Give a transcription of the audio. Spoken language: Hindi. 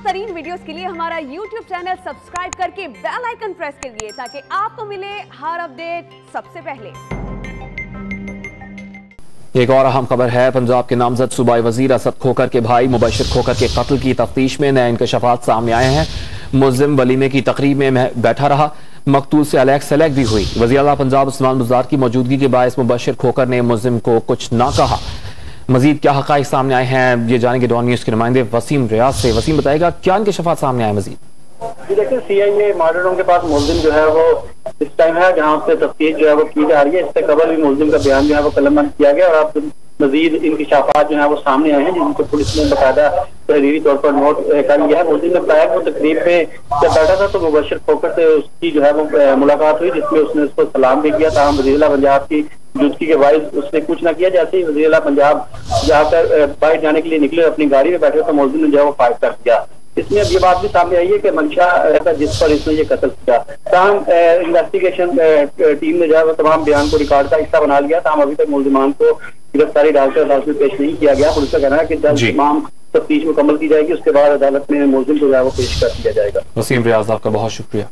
तरीन वीडियोस के लिए हमारा YouTube चैनल सब्सक्राइब करके बेल आइकन प्रेस करिए ताकि आपको मिले हर अपडेट सबसे पहले। एक और अहम खबर है। पंजाब के नामजद सूबाई वजीर असद खोखर के भाई मुबशिर खोखर के कत्ल की तफ्तीश में नए इंकशाफात सामने आए हैं। मुल्जिम वलीमे की तकरीब में बैठा रहा, मकतूल से अलग सलग भी हुई। वज़ीर आला पंजाब उस्मान बुज़दार की मौजूदगी के बायस मुबशिर खोखर ने मुल्जिम को कुछ ना कहा। मजीद क्या हक़ाइक़ सामने आए हैं ये जानेंगे डॉन न्यूज़ के नुमाइंदे वसीम रियाज से। वसीम बताएगा क्या इंकशाफात सामने आए मजीद। जी देखिए, सीआईए मॉडर्न के पास मुल्जिम जो है वो इस टाइम है जहाँ से तफ्तीश जो है वो की जा रही है। इससे कबल भी मुल्जिम का बयान जो है वो कलमबंद किया गया और अब मजीद इंकशाफात जो है वो सामने आए हैं जिनको पुलिस ने बाकायदा तहरीरी तौर पर नोट कर लिया है। मुल्जिम ने बताया कि वो तकरीब में जब बैठा था तो मुबशिर खोखर से उसकी जो है वो मुलाकात हुई जिसमें उसने उसको सलाम भी किया था। वज़ीर पंजाब की मौजूदगी के बायस उसने कुछ ना किया। जैसे ही वज़ीर पंजाब जाकर बाहर जाने के लिए निकले, अपनी गाड़ी में बैठे तो मुल्जिम ने जो है वो फायर कर दिया। इसमें अब ये बात भी सामने आई है कि मंशा था जिस पर इसने ये कत्ल किया। तमाम इन्वेस्टिगेशन टीम ने जो है वो तमाम बयान को रिकॉर्ड का हिस्सा बना लिया। तमाम अभी तक मुल्जिमान को गिरफ्तारी डालकर अदालत में पेश नहीं किया गया। पुलिस का कहना है कि जल्द तमाम तफ्तीश मुकम्मल की जाएगी, उसके बाद अदालत में मुल्जिम को जो है वो पेश कर दिया जाएगा। वसीम रियाज, आपका बहुत शुक्रिया।